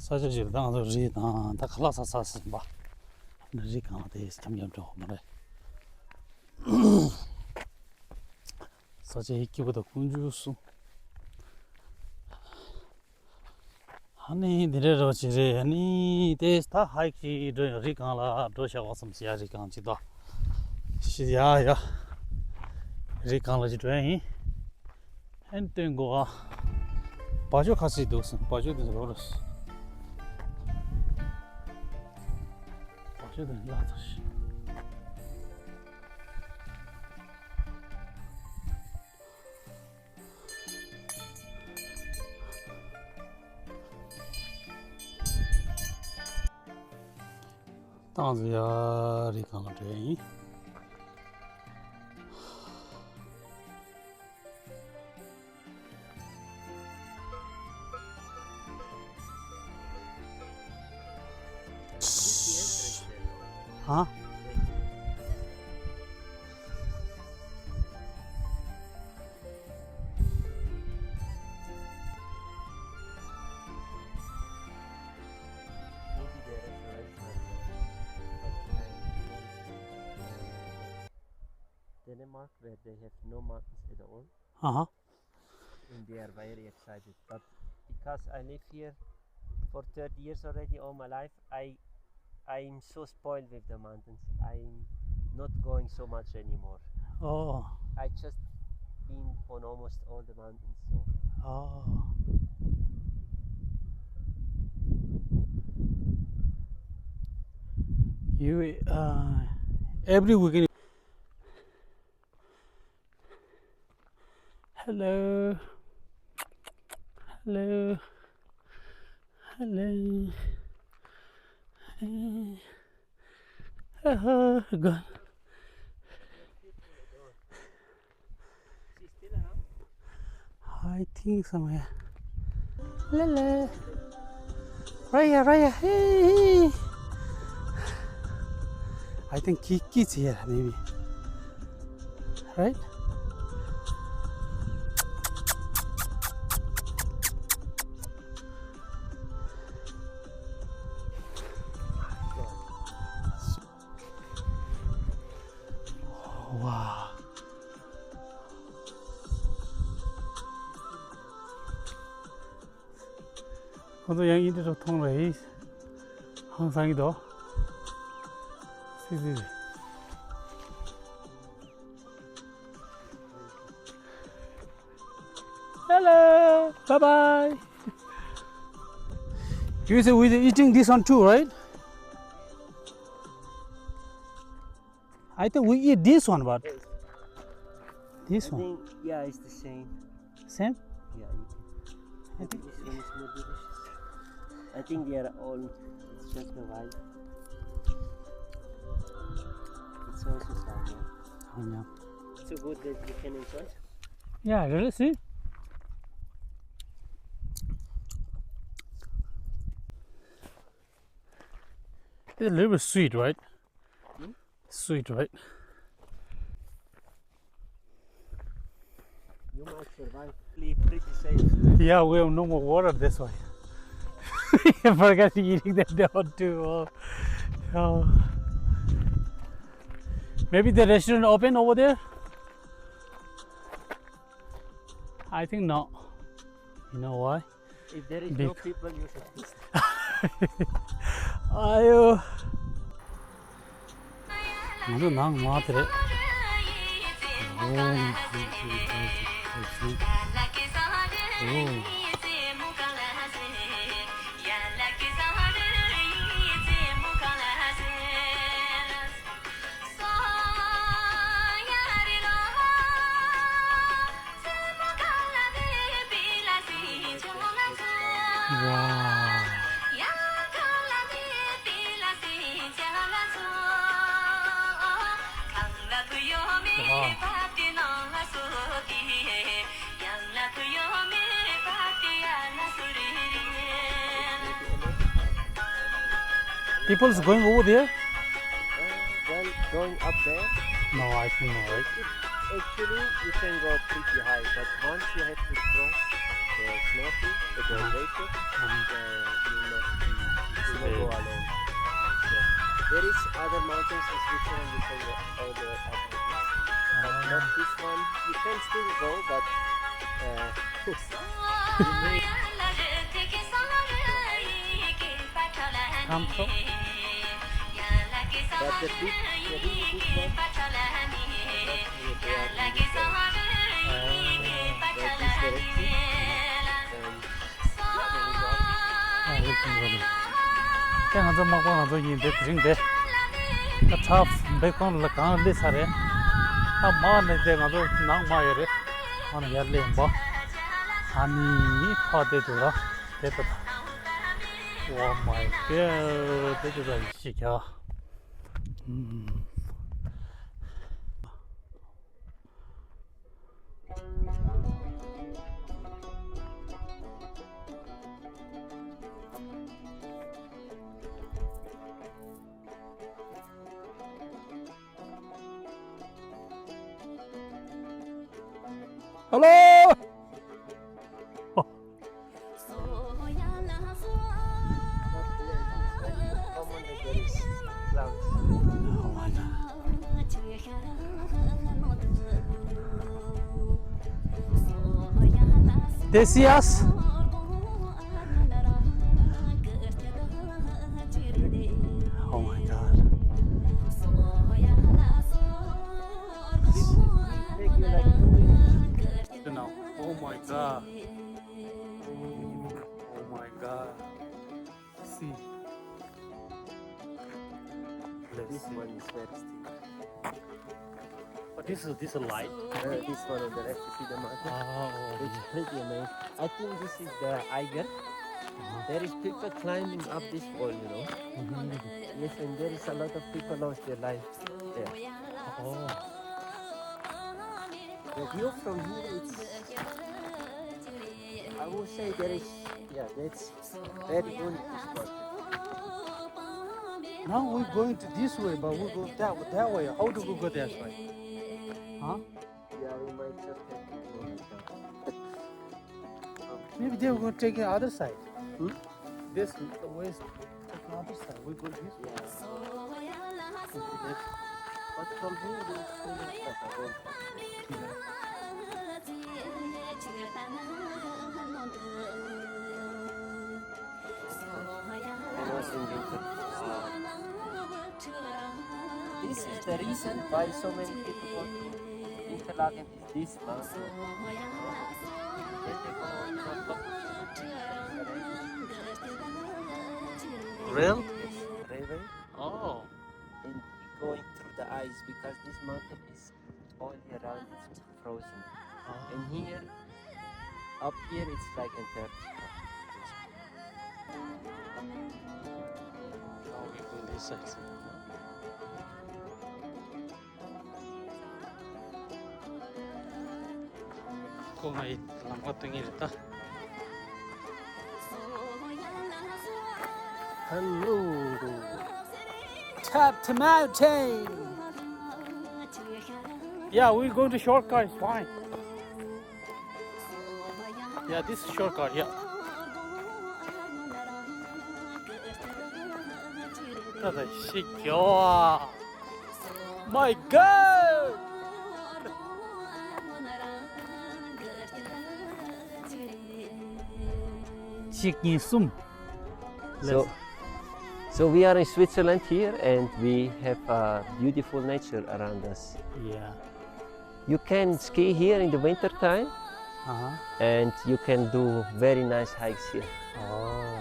사실 당도 리나 다 클라사사스 봐. 리강한테 참여 좀 뭐래. 사실 이기보다 군주수. 아니 내려서 지래 아니 데스타 하이키 리강라 도샤가 섬시야 리강지도. 시야야. 리강라 지도에 엔itengoa 바조 같이 도스 바조도 그렇스. 바조도 야다시. 당주야 리강라 돼. 아? Denmark, where they have no mountains at all, 아하. and they are very excited. But because I live here for 30 years already, all my life, I'm so spoiled with the mountains. I'm not going so much anymore. 어. I just been on almost all the mountains. So 아. You every weekend. Hello. Hello. Hello. Good. she's still around. I think somewhere. Hello. Raya, Raya. Hey. I think Kiki's here, maybe. Right? 와. 저도 양이도 통레이 항상이도 시시. Hello. Bye bye. You say we're eating this one too, right? I think we eat this one, but Yes. this I one think, yeah, it's the same. same. Yeah, I maybe think this one is more delicious. I think they are all. It's just the white. It's also sour. 아니야. So good that you can enjoy. Yeah, really see. It's a little bit sweet, right? Hmm? Sweet, right? You might survive. Pretty safe. Yeah, we have no more water this way. I forgot eating that down too. Oh. Maybe the restaurant open over there? I think not. You know why? If there is Big. no people, you should taste. 아유. 무슨 낭 마트래. 오. 와. People's going over there? Well, going up there, No, I think not, right? actually you can go pretty high, but once you have to cross the snorkeling, the water, you should not go alone. So, there is other mountains in Switzerland you can go all the way up to this. But not this one. You can still go, but you need Campo. but the really big one, not really there in this like this direction. And 아, 그렇군요. 그냥 좀 막 보나 저 인데 드링데. 차 백건 라칸데 사래. 아 마네 데가 저 나마여레. 마네 야레 뭐. 아니 파데도라. 됐다. 와 마이 갓. 됐다 시켜. Hello! common that there is clouds. Oh my god. They see us? Oh my god. Take you like 2 minutes. You know. Oh my god. Oh my god. See. Let's This see. one is very steep. But this is light. This one on the left, you see the mountain? Oh. It's pretty amazing. I think this is the Eiger. There is people climbing up this wall, you know. Yes, and there is a lot of people lost their life there. Oh. The view from here, it's, I would say there is, yeah, that's very good, this mountain. Now we're going to this way, but we go that way. How do we go that way? Huh? Yeah, we might just have to go like that. Maybe they will take the other side. This the way is take the other side. We go this way. But from here, there is still like a road. And also in winter. This is the reason why so many people go to Interlaken is this mountain. Then they go from top Real? railway Oh. and going through the ice because this mountain is all year round it's frozen. And here, up here it's like Antarctica. Oh, we go this side. Kung ay lambat ng irita. Hello! Top to mountain! Yeah, we go to shortcut. It's fine. Yeah, this is shortcut. Yeah. That's sick. Yo. My God. Chicken sum. So we are in Switzerland here and we have beautiful nature around us. Yeah. You can ski here in the winter time and you can do very nice hikes here. Oh.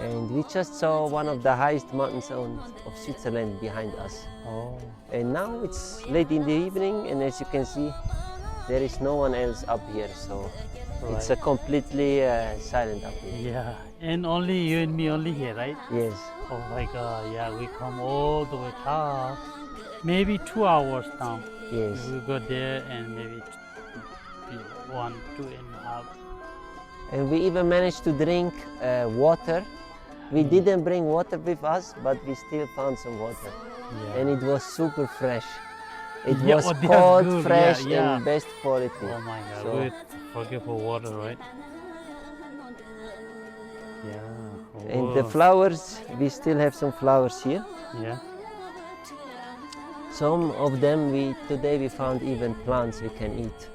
And we just saw one of the highest mountains of Switzerland behind us. Oh. And now it's late in the evening and as you can see there is no one else up here, so it's a completely silent up here. Yeah. And only you and me only here, right? Yes. Oh my God. Yeah, we come all the way top. Maybe 2 hours down. Yes. We go there and maybe 1, 2.5. And we even managed to drink water. We didn't bring water with us, but we still found some water. Yeah. And it was super fresh. It Yeah, was oh, that's cold, good. fresh, Yeah, yeah. and best quality. Oh my God. So- We forget for water, right? Yeah. And the Oh, flowers, we still have some flowers here. yeah. Some of them today we found even plants we can eat.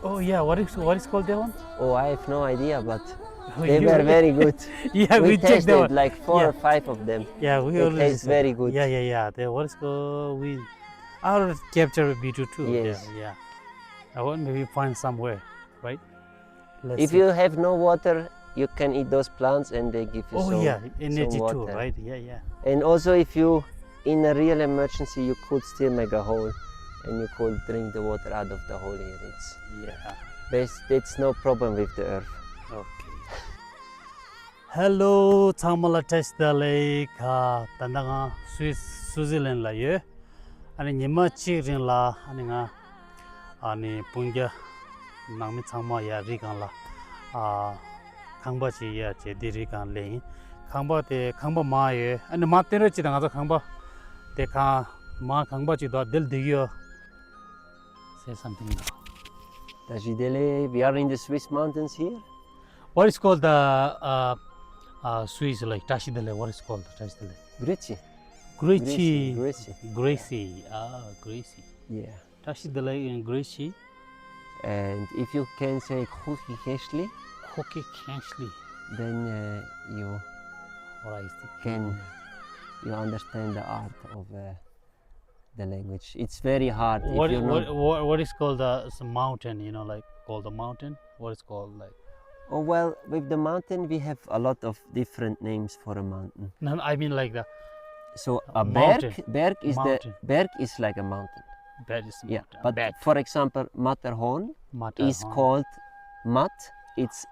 Oh yeah. What is called that one? Oh, I have no idea, but Oh, they you- were very good. Yeah, we checked tasted that one. like 4 Yeah. or 5 of them. Yeah, we They already taste said- very good. Yeah. What is called? We already captured B2 too. Yes. Yeah. I want maybe find somewhere, right? Let's If see. you have no water, you can eat those plants and they give you Oh some, yeah, energy some too, water. right? Yeah. And also if you, in a real emergency, you could still make a hole and you could drink the water out of the hole here. It's no problem with the earth. Okay. Hello, Tamala test the lake. Tandanga Switzerland la ye. Ani nyima chirin la ani nga ani pungya nangmi changma ya rikan la. Khangba chi ya che di rikan le. Khangba ma ye. Ani ma tero chi danga khangba. Te ma khangba chi da del digyo. Say something now. Tajidele, we are in the Swiss mountains here. What is called the Swiss like Tashidele? What is called Tashidele? Grüezi. Gracie. Gracie. Gracie. Gracie. Yeah. Tashidele in Gracie. And if you can say Huki Heshli, Hockey Cansley. then you What is can you understand the art of the language. It's very hard if you're not. What is called the mountain? You know, like called the mountain. What is called like? Oh well, with the mountain we have a lot of different names for a mountain. No, I mean like the So a Mountain. berg is Mountain. the berg is like a mountain. that is Yeah, mountain. but Berg. for example, Matterhorn Matterhorn. is called Mat. It's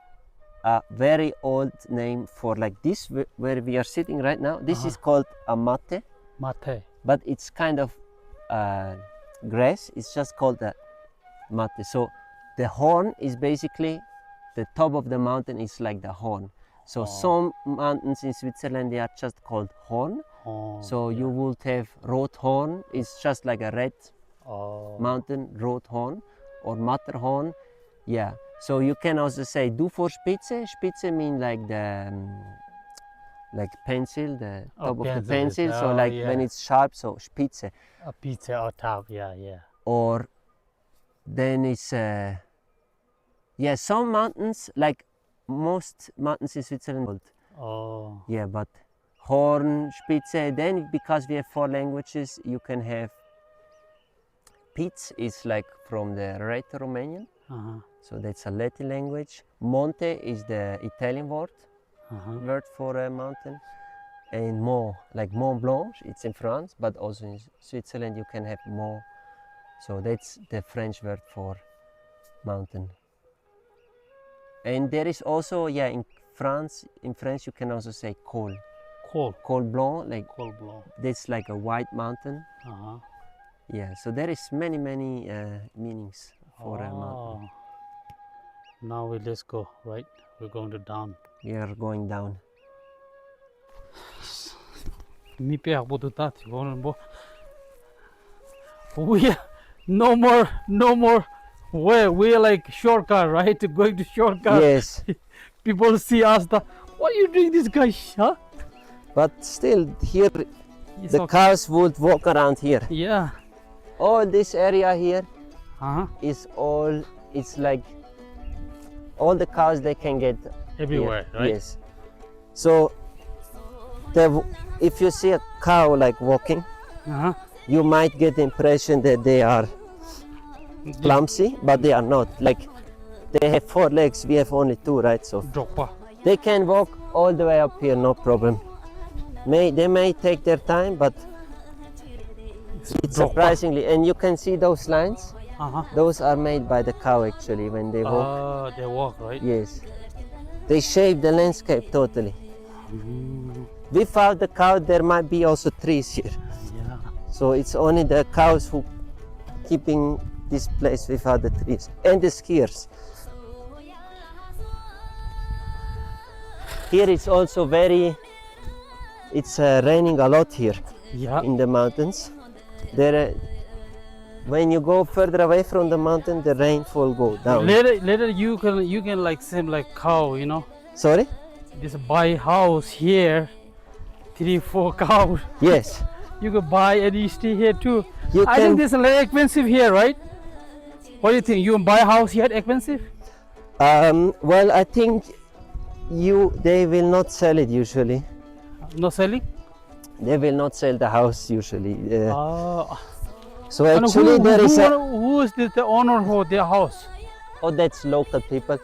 a very old name for like this where we are sitting right now. This is called a mate, Mate. but it's kind of grass. It's just called a mate. So the horn is basically the top of the mountain is like the horn. So some mountains in Switzerland they are just called horn. Oh, So you would have Rothorn. It's just like a red oh. mountain, Rothorn or Matterhorn. Yeah. So you can also say Du vor Spitze. Spitze mean like the like pencil, the Oh, top of the pencil. pencil. So Oh, like yeah. when it's sharp, so Spitze. A pizza or top. Yeah. Or then it's yeah, some mountains like most mountains in Switzerland. Oh. Yeah, but Horn, Spitze. Then because we have 4 languages, you can have Piz is like from the Rhaeto-Romanian. So that's a Latin language. Monte is the Italian word for a mountain. And Mont, like Mont Blanc, it's in France, but also in Switzerland you can have Mont. So that's the French word for mountain. And there is also, yeah, in French you can also say col. Col Blanc, like Col Blanc. that's like a white mountain. Yeah, so there is many meanings for a mountain. Now let's go, right? We're going to down. We are going down. Mi piace potuto tatti, bo. We no more. We're like shortcut, right? Going to shortcut. Yes, People see us. What are you doing, this guy? Huh? but still here It's the okay. cars would walk around here. Yeah. All this area here Uh-huh. is all, it's like all the cars they can get Everywhere, here. right? Yes. So if you see a cow like walking, Uh-huh. you might get the impression that they are clumsy, but they are not. Like they have 4 legs, we have only 2, right? So Droppa. they can walk all the way up here, no problem. They may take their time, but it's surprisingly, and you can see those lines. Uh-huh. Those are made by the cow actually when they walk. They walk, right? Yes, they shape the landscape totally. Mm, Without the cow, there might be also trees here. yeah. So it's only the cows who keeping this place without the trees and the skiers. Here it's also it's raining a lot here Yeah. in the mountains. When you go further away from the mountain, the rainfall go down. Later you can like same like cow, you know. Sorry? this buy house here, 3-4 cows. Yes. You could buy and you stay here too. You I can- think this is like expensive here, right? What do you think? You buy a house here expensive? Well, I think they will not sell it usually. No selling? They will not sell the house usually. So And actually there is who is the owner of their house? Oh, that's local people.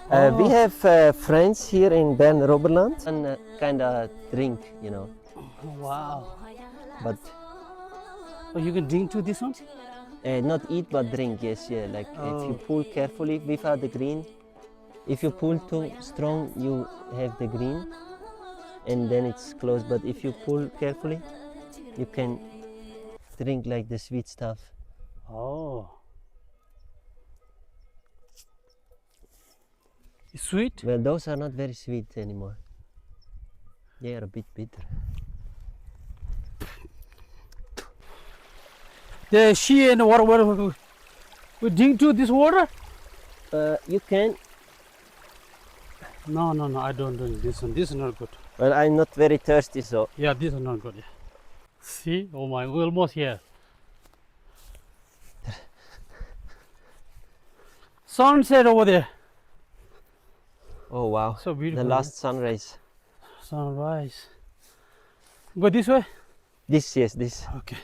We Oh. have friends here in Bern Oberland and kind of drink, you know. Wow. But Oh, you can drink to this one? not eat but drink, yes, yeah. Like if you Oh. pull carefully without the green, if you pull too strong, you have the green and then it's closed. But if you pull carefully, you can drink like the sweet stuff. Oh. It's sweet? Well, those are not very sweet anymore. They are a bit bitter. The she and water, we drink to this water? You can. No, I don't drink this one. This is not good. Well, I'm not very thirsty, so Yeah, this is not good. Yeah. See? Oh my, we're almost here. Sunset over there. oh wow, So beautiful. the last sunrise. Sunrise. Go this way? This, yes, this. Okay.